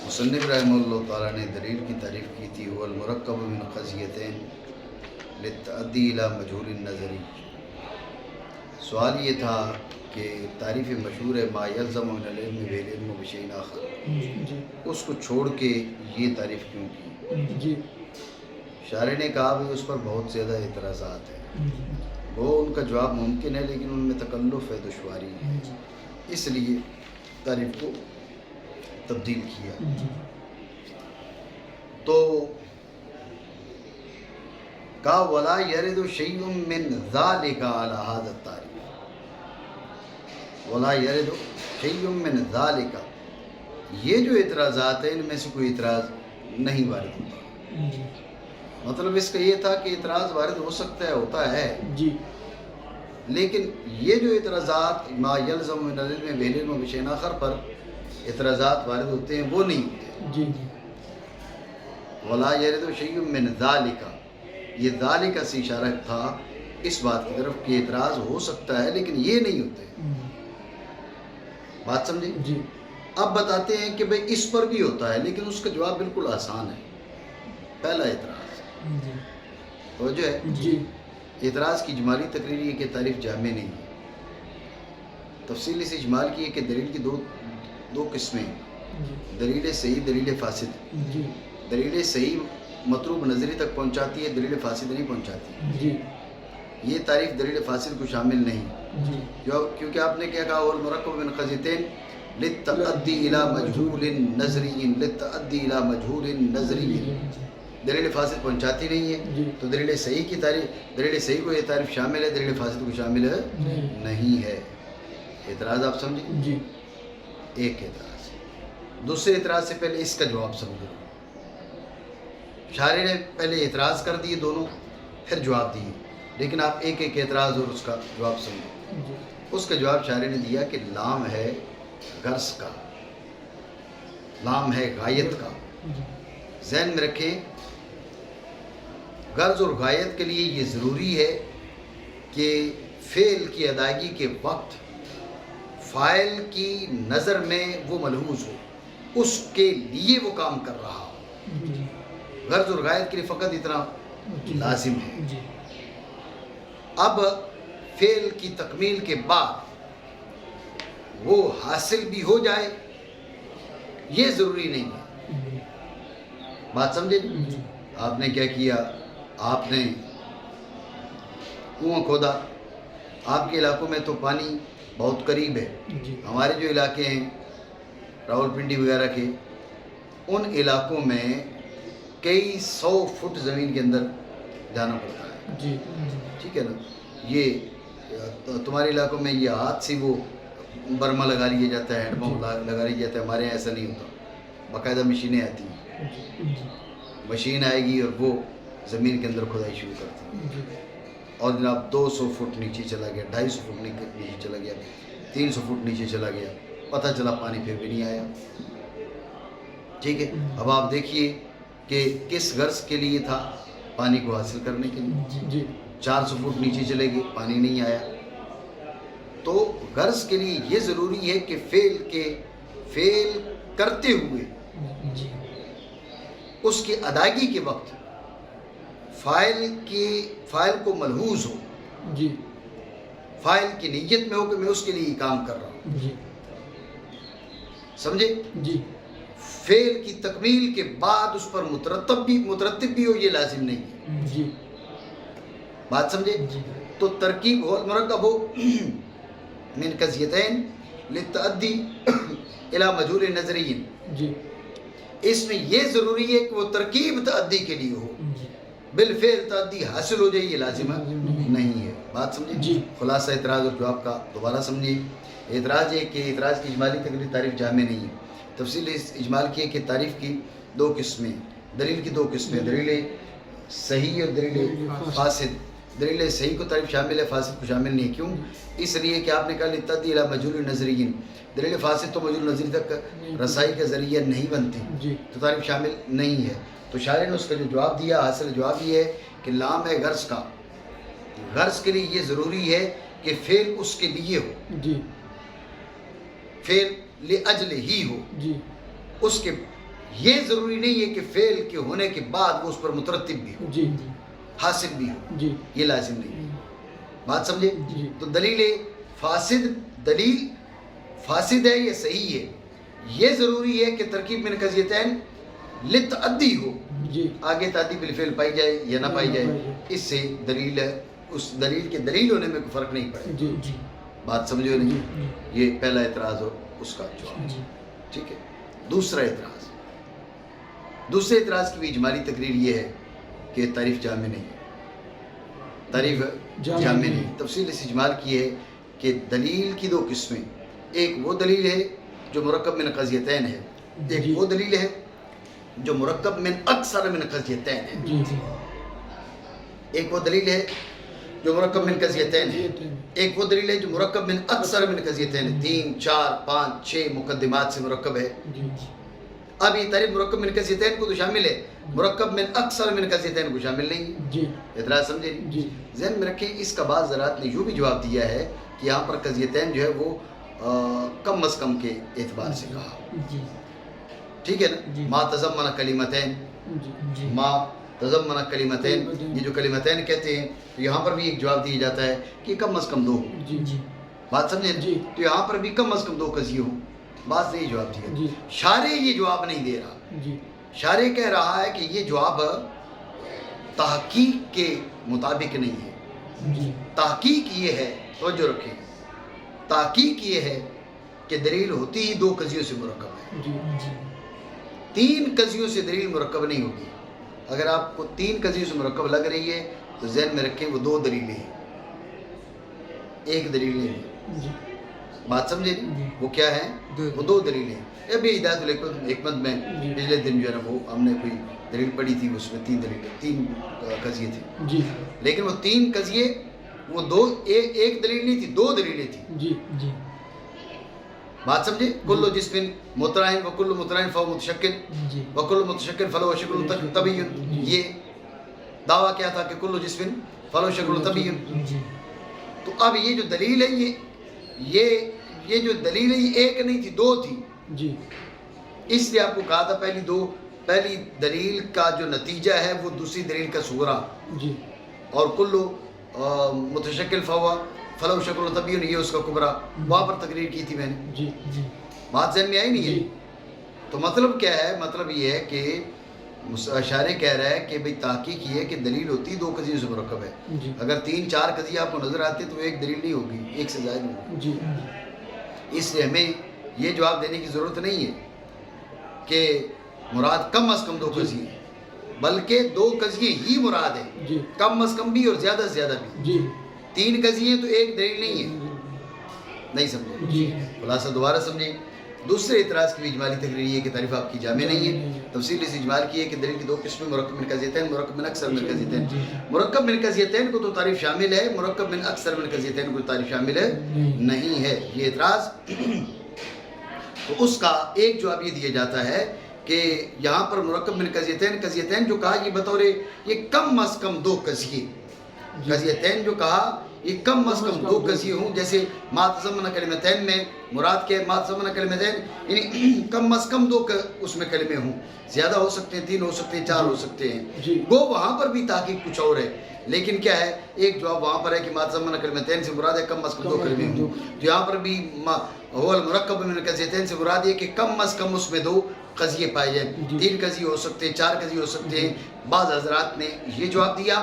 مصنف رحمہ تعالیٰ نے دلیل کی تعریف کی تھی وہ المرکب من قضیتین للتعدی الی مجہول النظری۔ سوال یہ تھا کہ تعریف مشہور ہے ما یلزم من العلم بالعلم بشیء آخر، اس کو چھوڑ کے یہ تعریف کیوں کی؟ شارح نے کہا بھی اس پر بہت زیادہ اعتراضات ہیں، وہ ان کا جواب ممکن ہے لیکن ان میں تکلف ہے، دشواری ہے، اس لیے تعریف کو تبدیل کیا۔ تو کہا ولا یرد شیء من ذلک علی ھذا التعریف، ولا یرد شیء من ذلک، یہ جو اعتراضات ہیں ان میں سے کوئی اعتراض نہیں وارد ہوتا۔ مطلب اس کا یہ تھا کہ اعتراض وارد ہو سکتا ہے، ہوتا ہے لیکن یہ جو اعتراضات ما یلزم من العلم بالعلم بشیء آخر پر اعتراضات وارد ہوتے ہیں وہ نہیں ہوتے۔ ولا یرد شیء من ذالک، یہ ذالک سے اشارہ تھا اس بات کی طرف کہ اعتراض ہو سکتا ہے لیکن یہ نہیں ہوتے۔ بات سمجھے؟ اب بتاتے ہیں کہ بھئی اس پر بھی ہوتا ہے لیکن اس کا جواب بالکل آسان ہے۔ پہلا اعتراض وہ جو ہے اعتراض کی اجمالی تقریر یہ کہ تعریف جامع نہیں ہے۔ تفصیل سے اجمال کی ہے کہ دلیل کی دو قسمیں، دلیل صحیح، دلیل فاسد۔ دلیل صحیح مطلوب نظری تک پہنچاتی ہے، دلیل فاسد نہیں پہنچاتی۔ یہ تعریف دلیل فاسد کو شامل نہیں، کیونکہ آپ نے کیا کہا والمرکب من قضیتین للتعدی الی مجہول نظری، للتعدی الی مجہول نظری، دلیل فاسد پہنچاتی نہیں ہے۔ تو دلیل صحیح کی تعریف، دلیل صحیح کو یہ تعریف شامل ہے، دلیل فاسد کو شامل نہیں ہے۔ اعتراض آپ سمجھیں؟ ایک اعتراض۔ دوسرے اعتراض سے پہلے اس کا جواب سمجھو۔ شارح نے پہلے اعتراض کر دیے دونوں، پھر جواب دیے، لیکن آپ ایک ایک اعتراض اور اس کا جواب سمجھو۔ اس کا جواب شارح نے دیا کہ لام ہے غرض کا، لام ہے غایت کا۔ ذہن میں رکھیں غرض اور غایت کے لیے یہ ضروری ہے کہ فعل کی ادائیگی کے وقت فاعل کی نظر میں وہ ملحوظ ہو، اس کے لیے وہ کام کر رہا ہو۔ غرض اور غایت کے لیے فقط اتنا لازم ہے۔ اب فعل کی تکمیل کے بعد وہ حاصل بھی ہو جائے یہ ضروری نہیں ہے۔ بات سمجھے؟ آپ نے کیا کیا؟ آپ نے کنواں کھودا، آپ کے علاقوں میں تو پانی بہت قریب ہے، ہمارے جو علاقے ہیں راول پنڈی وغیرہ کے، ان علاقوں میں کئی 100 فٹ زمین کے اندر جانا پڑتا ہے۔ ٹھیک ہے نا؟ یہ تمہارے علاقوں میں یہ ہاتھ سے وہ برما لگا لیا جاتا ہے، ہینڈ پمپ لگا لیا جاتا ہے، ہمارے یہاں ایسا نہیں ہوتا، باقاعدہ مشینیں آتی ہیں، مشین آئے گی اور وہ زمین کے اندر کھدائی شروع کرتی ہے، اور جناب 200 فٹ نیچے چلا گیا، 250 فٹ نیچے چلا گیا، 300 فٹ نیچے چلا گیا، پتہ چلا پانی پھر بھی نہیں آیا۔ ٹھیک ہے؟ اب آپ دیکھیے کہ کس غرض کے لیے تھا؟ پانی کو حاصل کرنے کے لیے۔ 400 فٹ نیچے چلے گئے، پانی نہیں آیا۔ تو غرض کے لیے یہ ضروری ہے کہ فعل کرتے ہوئے اس کی ادائیگی کے وقت فاعل کو ملحوظ ہو، فاعل کی نیت میں ہو کہ میں اس کے لیے کام کر رہا ہوں۔ سمجھے؟ فعل کی تکمیل کے بعد اس پر مترتب بھی ہو یہ لازم نہیں ہے۔ بات سمجھے؟ تو ترکیب ہو مرکب ہو من قضیتین للتعدی الی مجہول نظری، اس میں یہ ضروری ہے کہ وہ ترکیب تعدی کے لیے ہو، بالفعل تعدی حاصل ہو جائے یہ لازم نہیں ہے۔ بات سمجھے؟ خلاصہ اعتراض اور جواب کا دوبارہ سمجھے۔ اعتراض یہ کہ اعتراض کی اجمالی تقریر تعریف جامع نہیں ہے۔ تفصیل اجمال کی ہے کہ تعریف کی 2 قسمیں، دلیل کی 2 قسمیں، دلیل صحیح اور دلیل فاسد۔ دلیل صحیح کو تعریف شامل ہے، فاسد کو شامل نہیں۔ کیوں؟ اس لیے کہ آپ نے کہا للتعدی الی مجہول نظری، دلیل فاسد تو مجہول نظری تک رسائی کا ذریعہ نہیں بنتی، تو تعریف شامل نہیں ہے۔ تو شاعر نے اس کا جو جواب دیا، حاصل جواب یہ ہے کہ لام ہے غرض کا، غرض کے لیے یہ ضروری ہے کہ فعل اس کے لیے ہو، فعل لأجل ہی ہو، جی اس کے یہ ضروری نہیں ہے کہ فعل کے ہونے کے بعد وہ اس پر مترتب بھی ہو، جی حاصل بھی ہو، جی یہ لازم نہیں ہے۔ بات سمجھے؟ جی تو دلیل دلیل فاسد ہے یا صحیح ہے، یہ ضروری ہے کہ ترکیب من قضیتین لتعدی ہو، جی آگے تعدی بالفعل پائی جائے یا نہ پائی جائے، اس سے دلیل اس دلیل کے دلیل ہونے میں کوئی فرق نہیں پڑے۔ جی جی بات سمجھو نہیں؟ یہ پہلا اعتراض اور اس کا جواب، جی ٹھیک ہے۔ دوسرا اعتراض، دوسرے اعتراض کی بھی اجمالی تقریر یہ ہے کہ تعریف جامع نہیں، تعریف جامع نہیں۔ تفصیل اس اجمال کی ہے کہ دلیل کی دو قسمیں، ایک وہ دلیل ہے جو مرکب من قضیتین ہے، ایک وہ دلیل ہے جو مرکب من اکثر من قضیتین ہے۔ جی ایک وہ دلیل ہے جو مرکب من قضیتین ہے، ایک وہ دلیل ہے جو مرکب من اکثر من قضیتین ہے، 3 4 5 6 مقدمات سے مرکب ہے۔ اب یہ تعریف مرکب من قضیتین کو تو شامل ہے، مرکب من اکثر من قضیتین کو شامل نہیں ہے۔ جی اعتراض سمجھے نہیں؟ جی ذہن میں رکھیں، اس کا بعض حضرات نے یوں بھی جواب دیا ہے کہ یہاں پر قضیتین جو ہے وہ کم از کم کے اعتبار سے کہا، جی ٹھیک ہے نا؟ ما تضمن کلمتین، جی ما تضمن کلمتین، یہ جو کلمتین کہتے ہیں تو یہاں پر بھی ایک جواب دیا جاتا ہے کہ کم از کم 2 ہوں۔ جی جی بات سمجھے؟ جی تو یہاں پر بھی کم از کم 2 قضیے ہوں، بعض نے یہ جواب دیا۔ جی شارع یہ جواب نہیں دے رہا، جی شارع کہہ رہا ہے کہ یہ جواب تحقیق کے مطابق نہیں ہے۔ جی تحقیق یہ ہے، توجہ رکھیں، تحقیق یہ ہے کہ دلیل ہوتی ہی 2 قضیوں سے مرکب ہے، جی جی 3 قضیوں سے دلیل مرکب نہیں ہوگی۔ اگر آپ کو 3 قضیوں سے مرکب لگ رہی ہے تو ذہن میں رکھیں وہ 2 دلیلیں ہیں، ایک دلیل نہیں ہے۔ جی بات سمجھے؟ وہ کیا ہے؟ وہ 2 دلیلیں ہیں۔ ابھی ہدایت الحکمت میں پچھلے دن جو ہے نا وہ ہم نے کوئی دلیل پڑھی تھی، اس میں 3 دلیلیں، 3 قضیے تھے، جی لیکن وہ 3 قضیے وہ 2 ایک دلیل نہیں تھی، 2 دلیلیں تھیں۔ جی جی بات سمجھے؟ کل جسم مترائن وکل مترائن فهو متشکل جی وکل متشکل فلو شکل طبیعی، یہ دعویٰ کیا تھا کہ کل جسم فلو شکل طبیعی۔ جی تو اب یہ جو دلیل ہے یہ جو دلیل ہے یہ ایک نہیں تھی، 2 تھی۔ جی اس لیے آپ کو کہا تھا پہلی دلیل کا جو نتیجہ ہے وہ دوسری دلیل کا صغرا، جی اور کل متشکل فلو شکل طبیعی، یہ اس کا کبرا، وہاں پر تقریر کی تھی میں نے۔ جی جی بات ذہن میں آئی نہیں ہے؟ تو مطلب کیا ہے؟ مطلب یہ ہے کہ شارع کہہ رہا ہے کہ بھئی تحقیق یہ ہے کہ دلیل ہوتی 2 قضیوں سے مرکب ہے۔ جی اگر 3 4 قضیے آپ کو نظر آتے تو ایک دلیل نہیں ہوگی، ایک سے زائد ہوگی۔ جی اس لیے ہمیں یہ جواب دینے کی ضرورت نہیں ہے کہ مراد کم از کم 2 قضیے ہیں، بلکہ 2 قضیے ہی مراد ہیں، جی کم از کم بھی اور زیادہ سے زیادہ بھی۔ جی 3 قضیے تو ایک دلیل نہیں ہے، نہیں سمجھے؟ جی خلاصہ دوبارہ سمجھیں۔ دوسرے اعتراض کی بھی اجمالی تقریر یہ ہے کہ تعریف آپ کی جامع نہیں ہے۔ تفصیل اس اجمال کی ہے کہ دلیل کی 2 قسمیں، مرکب من قضیتین، مرکب من اکثر من قضیتین۔ مرکب من قضیتین کو تو تعریف شامل ہے، مرکب من اکثر من قضیتین کو تعریف شامل ہے نہیں ہے، یہ اعتراض۔ تو اس کا ایک جواب یہ دیا جاتا ہے کہ یہاں پر مرکب من قضیتین جو کہا یہ بطور یہ کم از کم 2 قضیے، قضیتین جو کہا یہ کم از کم 2 قضیے ہوں، جیسے ما تضمن کلمتین میں مراد کے ما تضمن کلمتین یعنی کم از کم 2 اس میں کلمے ہوں، زیادہ ہو سکتے ہیں، 3 ہو سکتے ہیں، 4 ہو سکتے ہیں۔ وہ وہاں پر بھی تحقیق کچھ اور ہے، لیکن کیا ہے؟ ایک جواب وہاں پر ہے کہ ما تضمن کلمتین سے مراد ہے کم از کم 2 کلمے ہوں، تو یہاں پر بھی هو المرکب من قضیتین سے مراد یہ کہ کم از کم اس میں 2 قضیے پائے جائیں، 3 قضیے ہو سکتے ہیں، 4 قضیے ہو سکتے ہیں۔ بعض حضرات نے یہ جواب دیا،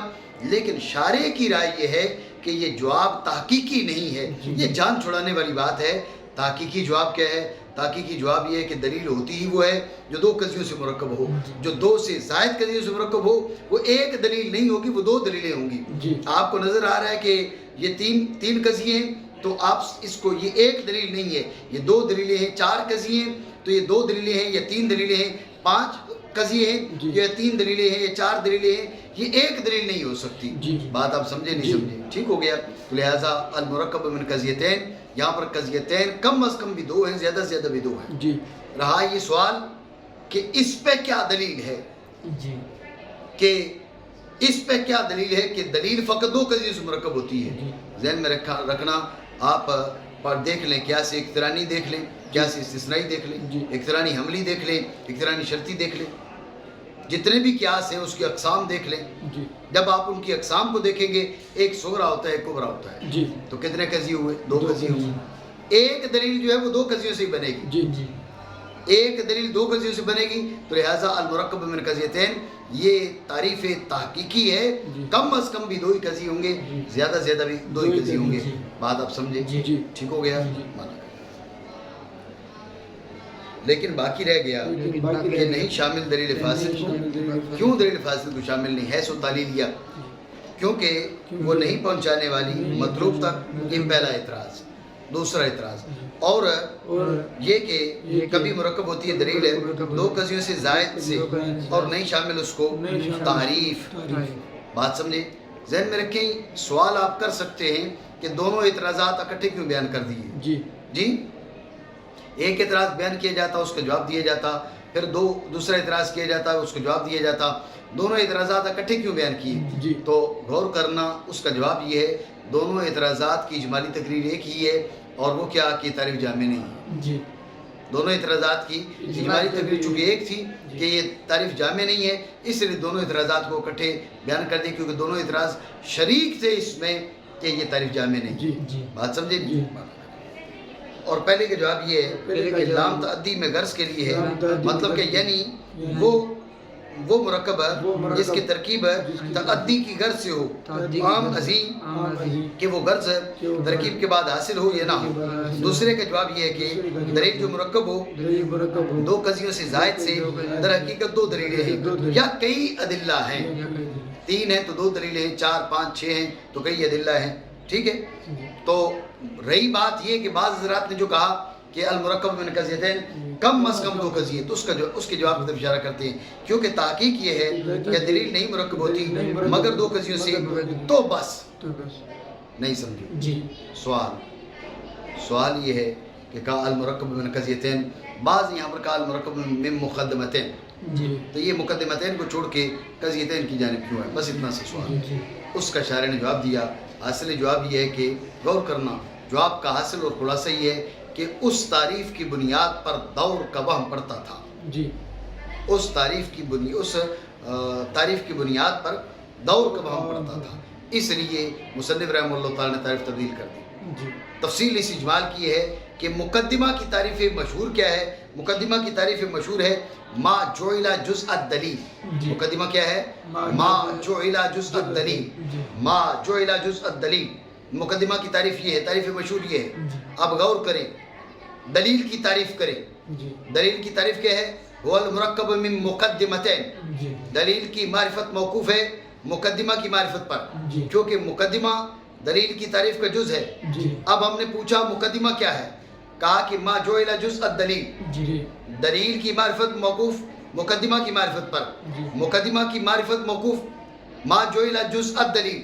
لیکن شارع کی رائے یہ ہے کہ یہ جواب تحقیقی نہیں ہے، یہ جان چھڑانے والی بات ہے۔ تحقیقی جواب کیا ہے؟ تحقیقی جواب یہ ہے کہ دلیل ہوتی ہی وہ ہے جو 2 قضیوں سے مرکب ہو، جو 2 سے زائد قضیوں سے مرکب ہو وہ ایک دلیل نہیں ہوگی، وہ 2 دلیلیں ہوں گی۔ آپ کو نظر آ رہا ہے کہ یہ 3 قضیے ہیں تو آپ اس کو یہ ایک دلیل نہیں ہے، یہ 2 دلیلیں ہیں، 4 قضیے ہیں تو یہ 2 دلیلیں ہیں یا 3 دلیلیں ہیں، 5 قضیے ہیں یا 3 دلیلیں ہیں یا 4 دلیلیں ہیں، یہ ایک دلیل نہیں ہو سکتی۔ بات آپ سمجھے نہیں سمجھے؟ ٹھیک ہو گیا؟ تو لہٰذا المرکب من قضیتین، یہاں پر قضیتین کم از کم بھی 2 ہیں، زیادہ سے زیادہ بھی 2 ہیں۔ رہا یہ سوال کہ اس پہ کیا دلیل ہے، کہ اس پہ کیا دلیل ہے کہ دلیل فقط 2 قضیوں سے مرکب ہوتی ہے۔ ذہن میں رکھنا، آپ اور دیکھ لیں قیاس اقترانی دیکھ لیں، قیاس استثنائی دیکھ لیں، اقترانی حملی دیکھ لیں، اقترانی شرطی دیکھ لیں، جتنے بھی قیاس ہیں اس کی اقسام دیکھ لیں. جب آپ ان کی اقسام کو دیکھیں گے، ایک صغرا ہوتا ہے، ایک کبرا ہوتا ہے. تو کتنے قضیے ہوئے؟ 2 قضیے ہوئے. ایک دلیل جو ہے وہ 2 قضیوں سے ہی بنے گی. ایک دلیل 2 قضیوں سے بنے گی. تو لہٰذا المرکب من قضیتین یہ تعریف تحقیقی ہے. کم از کم بھی 2 ہی قضیے ہوں گے، زیادہ سے زیادہ بھی 2 ہی قضیے ہوں گے. بات آپ سمجھے؟ ٹھیک ہو گیا. لیکن باقی رہ گیا کہ نہیں شامل دلیل فاصل کو. کیوں دلیل فاصل کو شامل نہیں ہے؟ سو تعلیلیہ، کیونکہ وہ نہیں پہنچانے والی مطلوب تک. یہ پہلا اعتراض. دوسرا اعتراض اور یہ کہ کبھی مرکب ہوتی ہے دلیل 2 قضیوں سے زائد سے اور نہیں شامل اس کو تعریف. بات سمجھے؟ ذہن میں رکھیں. سوال آپ کر سکتے ہیں کہ دونوں اعتراضات اکٹھے کیوں بیان کر دیے؟ جی ایک اعتراض بیان کیا جاتا، اس کا جواب دیا جاتا، پھر دوسرا اعتراض کیا جاتا، اس کا جواب دیا جاتا. دونوں اعتراضات اکٹھے کیوں بیان کیے؟ تو غور کرنا. اس کا جواب یہ ہے دونوں اعتراضات کی اجمالی تقریر ایک ہی ہے، اور وہ کیا کہ تعریف جامع نہیں ہے. دونوں اعتراضات کی اجمالی تقریر چونکہ ایک تھی کہ یہ تعریف جامع نہیں ہے، اس لیے دونوں اعتراضات کو اکٹھے بیان کر دیں، کیونکہ دونوں اعتراض شریک تھے اس میں کہ یہ تعریف جامع نہیں. بات سمجھے؟ اور پہلے کا جواب یہ ہے کہ لام تعدی میں غرض کے لیے ہے، مطلب کہ یعنی وہ مرکب ہے جس کی ترکیب تعدی کی غرض سے ہو، عام عظیم کہ وہ غرض ترکیب کے بعد حاصل ہو یا نہ ہو. دوسرے کا جواب یہ ہے کہ دلیل جو مرکب ہو 2 قضیوں سے زائد سے، در حقیقت 2 دلیلیں ہیں یا کئی ادلہ ہیں. 3 ہیں تو 2 دلیلیں ہیں، 4 5 6 ہیں تو کئی ادلہ ہیں. ٹھیک ہے. تو رہی بات یہ کہ بعض حضرات نے جو کہا کہ المرکب من قضیتین کم از کم 2 قضیے، تو اس کے جواب کی طرف اشارہ کرتے ہیں، کیونکہ تحقیق یہ ہے کہ دلیل نہیں مرکب ہوتی مگر 2 قضیوں سے، تو بس. نہیں سمجھے؟ سوال یہ ہے کہ کہا المرکب من قضیتین، بعض یہاں پر کہا المرکب من مقدمتین، تو یہ مقدمتین کو چھوڑ کے قضیتین کی جانب کیوں ہے؟ بس اتنا سے سوال. اس کا شارح نے جواب دیا. حاصل جواب یہ ہے کہ غور کرنا، جواب کا حاصل اور خلاصہ یہ ہے کہ اس تعریف کی بنیاد پر دور کا وہم پڑتا تھا. اس تعریف کی بنیاد پر دور کا وہم پڑتا تھا، اس لیے مصنف رحمہ اللہ تعالی نے تعریف تبدیل کر دی. تفصیل اس اجمال کی ہے کہ مقدمہ کی تعریف مشہور کیا ہے؟ مقدمہ کی تعریف مشہور ہے ما جعل جزء الدلیل. مقدمہ کیا ہے؟ ما جعل جزء الدلیل. ما جعل جزء الدلیل، مقدمہ کی تعریف یہ ہے، تعریف مشہور یہ ہے. اب غور کریں، دلیل کی تعریف کریں. دلیل کی تعریف کیا ہے؟ هو المرکب من مقدمتین. دلیل کی معرفت موقوف ہے مقدمہ کی معرفت پر، کیونکہ مقدمہ دلیل کی تعریف کا جز ہے. اب ہم نے پوچھا مقدمہ کیا ہے؟ کہا کہ ما جعل جزء الدلیل. دلیل کی معرفت موقوف مقدمہ کی معرفت پر، مقدمہ کی معرفت موقوف ما جعل جزء الدلیل.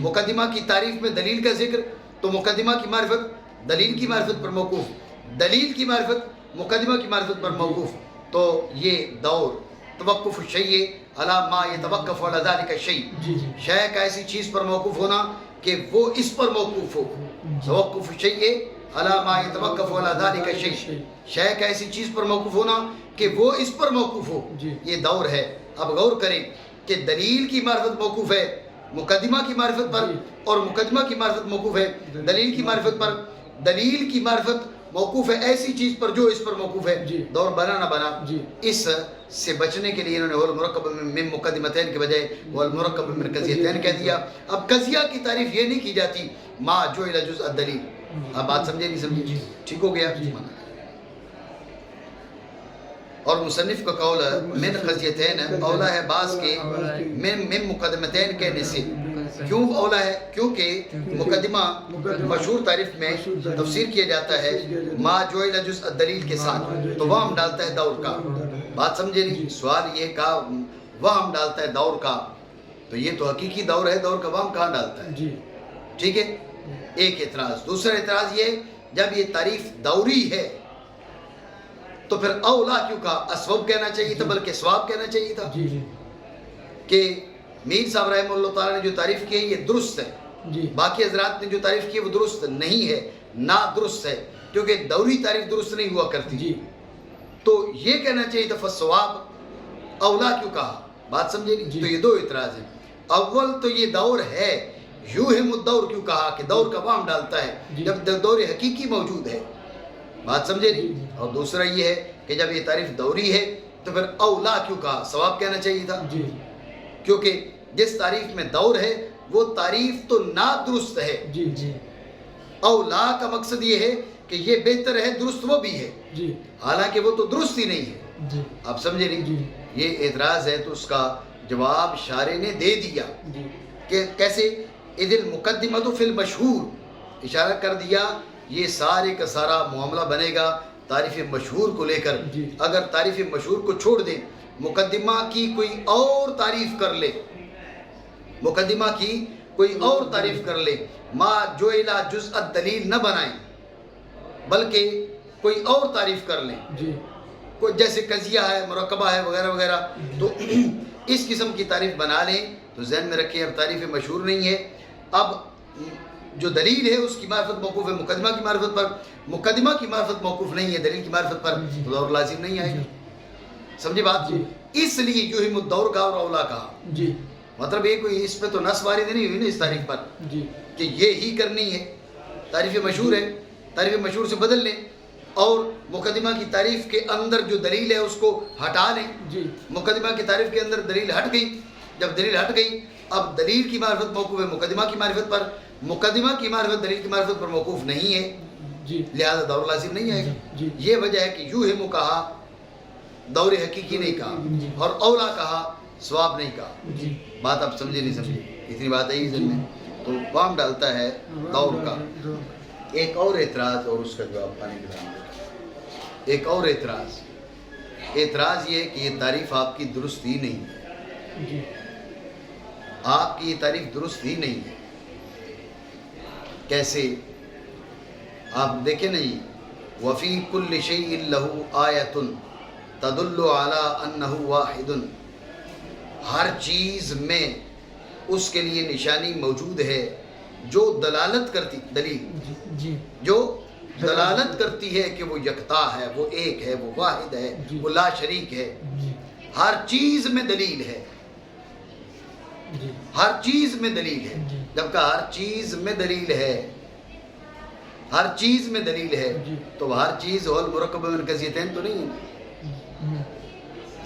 مقدمہ کی تعریف میں دلیل کا ذکر، تو مقدمہ کی معرفت دلیل کی معرفت پر موقوف، دلیل کی معرفت مقدمہ کی معرفت پر موقوف. تو یہ دور توقف الشیء علی ما یتوقف علی ذلک الشیء، شے کا ایسی چیز پر موقوف ہونا کہ وہ اس پر موقوف ہو. توقف الشیء علی ما یتوقف علی ذلک الشیء، شے کا ایسی چیز پر موقوف ہونا کہ وہ اس پر موقوف ہو، یہ دور ہے. اب غور کریں کہ دلیل کی معرفت موقوف ہے مقدمہ کی معرفت پر، اور مقدمہ کی معرفت موقوف ہے دلیل کی معرفت پر. دلیل کی معرفت موقوف ہے ایسی چیز پر جو اس پر موقوف ہے. دور بنا نہ بنا، اس سے بچنے کے لیے انہوں نے المرکب من مقدمتین کے بجائے المرکب من قضیتین کہہ دیا. اب قضیہ کی تعریف یہ نہیں کی جاتی ما جعل جزء الدلیل. اب بات سمجھے نہیں سمجھے؟ ٹھیک ہو گیا. اور مصنف کا قول من قضیتین اولا ہے بعض کے من مقدمتین کہنے سے. کیوں اولا ہے؟ کیونکہ مقدمہ مشہور تعریف میں تفسیر کیا جاتا ہے ما جعل جزء الدلیل کے ساتھ، تو وہ ہم ڈالتا ہے دور کا. بات سمجھے نہیں؟ سوال یہ کہا وہ ہم ڈالتا ہے دور کا، تو یہ تو حقیقی دور ہے، دور کا وہ ہم کہاں ڈالتا ہے؟ ٹھیک ہے. ایک اعتراض. دوسرا اعتراض یہ جب یہ تعریف دوری ہے تو پھر اولا کیوں کہا؟ اسباب کہنا چاہیے تھا، بلکہ ثواب کہنا چاہیے تھا کہ میر صاحب رحمہ اللہ تعالیٰ نے جو تعریف کی ہے یہ درست ہے، باقی حضرات نے جو تعریف کی ہے وہ درست نہیں ہے. نادرست ہے کیونکہ دوری تعریف درست نہیں ہوا کرتی. جی تو یہ کہنا چاہیے تھا فالصواب اولا کیوں کہا؟ بات سمجھے نہیں؟ تو یہ دو اعتراض ہیں. اول تو یہ دور ہے، یوہم الدور کیوں کہا کہ دور کا وام ڈالتا ہے جب دور حقیقی موجود ہے. بات سمجھے نہیں؟ اور دوسرا یہ ہے کہ جب یہ تعریف دوری ہے تو پھر اولا کیوں کہا؟ ثواب کہنا چاہیے تھا کیونکہ جس تعریف میں دور ہے وہ تعریف تو نادرست ہے. اولا کا مقصد یہ ہے کہ یہ بہتر ہے، درست وہ بھی ہے، حالانکہ وہ تو درست ہی نہیں ہے. آپ سمجھے نہیں؟ یہ اعتراض ہے تو اس کا جواب شارح نے دے دیا کہ کیسے؟ اذ المقدمۃ فی المشہور، اشارہ کر دیا یہ سارے کا سارا معاملہ بنے گا تعریف مشہور کو لے کر. اگر تعریف مشہور کو چھوڑ دیں، مقدمہ کی کوئی اور تعریف کر لے، مقدمہ کی کوئی اور تعریف کر لے، ما جعل جزء الدلیل نہ بنائیں بلکہ کوئی اور تعریف کر لیں، کوئی جیسے قضیہ ہے، مرکبہ ہے وغیرہ وغیرہ، تو اس قسم کی تعریف بنا لیں تو ذہن میں رکھیں اب تعریف مشہور نہیں ہے. اب جو دلیل ہے اس کی معرفت موقوف ہے مقدمہ کی معرفت پر، مقدمہ کی معرفت موقوف نہیں ہے دلیل کی معرفت پر، تو دور لازم نہیں آئے گا. سمجھے بات؟ اس لیے یوہم الدور کا اور اولا کہا. مطلب یہ کوئی اس پہ تو نص وارد نہیں ہوئی نا اس تعریف پر کہ یہ ہی کرنی ہے. تعریف مشہور ہے، تعریف مشہور سے بدل لیں اور مقدمہ کی تعریف کے اندر جو دلیل ہے اس کو ہٹا لیں. مقدمہ کی تعریف کے اندر دلیل ہٹ گئی، جب دلیل ہٹ گئی اب دلیل کی معرفت موقوف ہے مقدمہ کی معرفت پر، مقدمہ کی معرفت دلیل کی معرفت پر موقوف نہیں ہے، لہذا دور لازم نہیں آئے گا. یہ وجہ ہے کہ یوہم کہا، دور حقیقی نہیں کہا، اور اولا کہا، ثواب نہیں کہا. بات آپ سمجھے نہیں سمجھے؟ اتنی بات ہے ذہن میں. تو وام ڈالتا ہے دور کا. ایک اور اعتراض اور اس کا جواب پانے کے بعد ایک اور اعتراض یہ ہے کہ یہ تعریف آپ کی درست ہی نہیں ہے. آپ کی یہ تعریف درست ہی نہیں ہے. کیسے؟ آپ دیکھیں نا جی، وفی کل شیء لہ آیۃ تدل علی انہ واحد، ہر چیز میں اس کے لیے نشانی موجود ہے جو دلالت کرتی، دلیل جو دلالت کرتی ہے کہ وہ یکتا ہے، وہ ایک ہے، وہ واحد ہے، وہ لا شریک ہے. ہر چیز میں دلیل ہے، ہر چیز میں دلیل ہے. جب کہ ہر چیز میں دلیل ہے، ہر چیز میں دلیل ہے تو ہر چیز ہو المرکب من قضیتین تو نہیں ہے.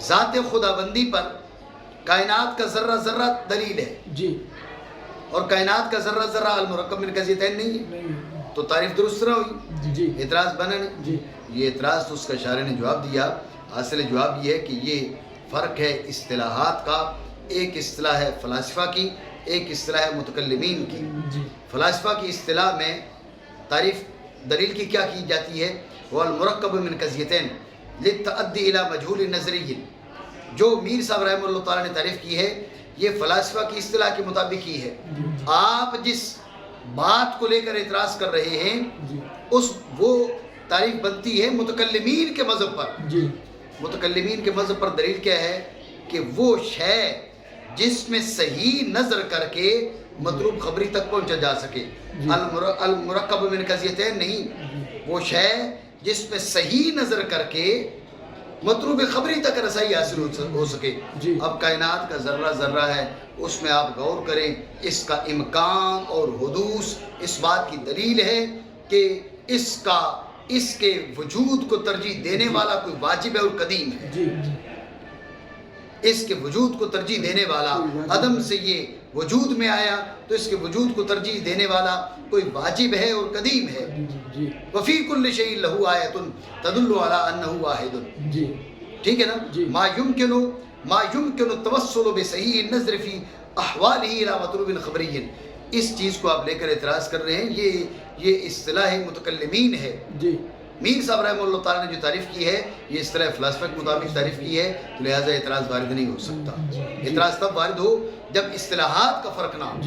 ذات خداوندی پر کائنات کا ذرہ ذرہ دلیل ہے اور کائنات کا ذرہ ذرہ المرکب من قضیتین نہیں ہے، تو تعریف درست نہ ہوئی. اعتراض بنا نہیں. یہ اعتراض تو اس کا شارح نے جواب دیا. اصل جواب یہ ہے کہ یہ فرق ہے اصطلاحات کا. ایک اصطلاح ہے فلاسفہ کی، ایک اصطلاح ہے متکلمین کی. فلاسفہ کی اصطلاح میں تعریف دلیل کی کیا کی جاتی ہے؟ وہ المرکب من قضیتین للتعدی الی مجہول نظری. جو میر صاحب رحمہ اللہ تعالیٰ نے تعریف کی ہے یہ فلاسفہ کی اصطلاح کے مطابق ہی ہے. آپ جس بات کو لے کر اعتراض کر رہے ہیں وہ تعریف بنتی ہے متکلمین کے مذہب پر. متکلمین کے مذہب پر دلیل کیا ہے؟ کہ وہ شے جس میں صحیح نظر کر کے مطلوب خبری تک پہنچا جا سکے. المرکب من قضیتین نہیں، وہ شے جس میں صحیح نظر کر کے مطلوب خبری تک رسائی حاصل ہو سکے. اب کائنات کا ذرہ ذرہ ہے، اس میں آپ غور کریں، اس کا امکان اور حدوث اس بات کی دلیل ہے کہ اس کے وجود کو ترجیح دینے والا کوئی واجب ہے اور قدیم ہے. اس کے وجود کو ترجیح دینے والا، عدم سے یہ وجود میں آیا تو اس کے وجود کو ترجیح دینے والا کوئی واجب ہے اور قدیم ہے. وفی کل شیء لہ آیۃ تدل علی انہ واحد. ٹھیک ہے نا؟ ما یمکن التوسل بصحیح النظر فی احوالہ الی مطلوب خبری. اس چیز کو آپ لے کر اعتراض کر رہے ہیں، یہ اصطلاح متکلمین ہے. میر صاحب رحمہ اللہ تعالیٰ نے جو تعریف کی ہے یہ اس طرح فلسفہ کے مطابق تعریف کی ہے، تو لہٰذا اعتراض وارد نہیں ہو سکتا. اعتراض تب وارد ہو جب اصطلاحات کا فرق نہ ہو.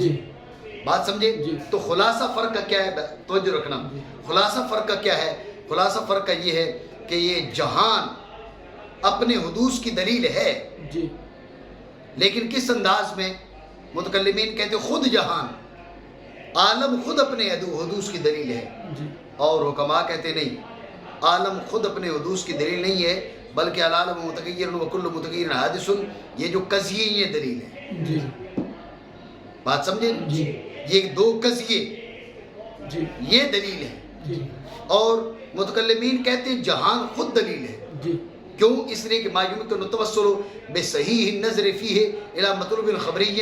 بات سمجھے؟ تو خلاصہ فرق کا کیا ہے؟ توجہ رکھنا. خلاصہ فرق کا کیا ہے؟ خلاصہ فرق کا یہ ہے کہ یہ جہان اپنے حدوث کی دلیل ہے، لیکن کس انداز میں؟ متکلمین کہتے خود جہان، عالم خود اپنے حدوث کی دلیل ہے. اور حکما کہتے نہیں، عالم خود اپنے حدوث کی دلیل نہیں ہے، بلکہ العالم متغیر و کل متغیر حادث، یہ جو قضیے یہ دلیل ہے. جی بات سمجھے؟ جی یہ دو قضیے جی یہ دلیل ہے. جی اور متکلمین کہتے ہیں جہان خود دلیل ہے. جی کیوں؟ اس لیے کہ ما یمکن التوسل بصحیح النظر فیہ الی مطلوب خبری.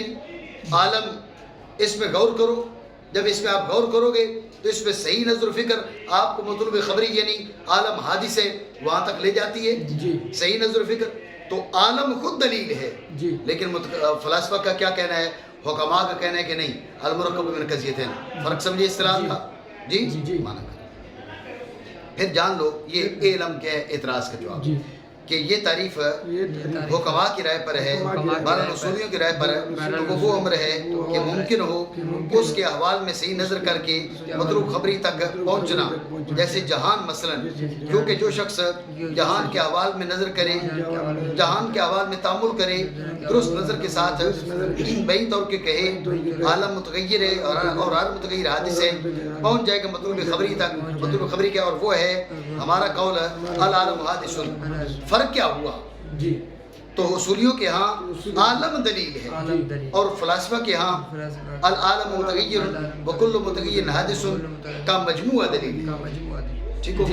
عالم اس میں غور کرو، جب اس میں آپ غور کرو گے تو اس میں صحیح نظر و فکر آپ کو مطلوب خبری یعنی عالم حادث ہے وہاں تک لے جاتی ہے. جی صحیح نظر و فکر تو عالم خود دلیل ہے. جی لیکن فلاسفہ کا کیا کہنا ہے، حکماء کا کہنا ہے کہ نہیں، المرکب من قضیتین. فرق سمجھے اصطلاح کا؟ جی جی جی مانا کر. پھر جان لو یہ علم کے اعتراض کا جواب جی کہ یہ تعریف یہ حکماء کی رائے پر ہے، بہرحال اصولیوں کی رائے پر ہے، تو وہ امر ہے کہ ممکن ہو اس کے احوال میں صحیح نظر کر کے مطلوب خبری تک پہنچنا. جیسے جہان مثلا، کیونکہ جو شخص جہان کے احوال میں نظر کرے، جہان کے احوال میں تعامل کرے، درست نظر کے ساتھ بہی طور کے کہے عالم متغیر ہے اور عالم متغیر حادث ہے، پہنچ جائے گا مطلوب خبری تک. مطلوب خبری کیا؟ اور وہ ہے ہمارا قول العالم حادث. فرق کیا ہوا؟ جی تو اصولیوں کے ہاں عالم دلیل ہے اور فلاسفہ کے ہاں العالم متغیر وکل متغیر حادث کا مجموعہ دلیل ہے. ٹھیک ہو؟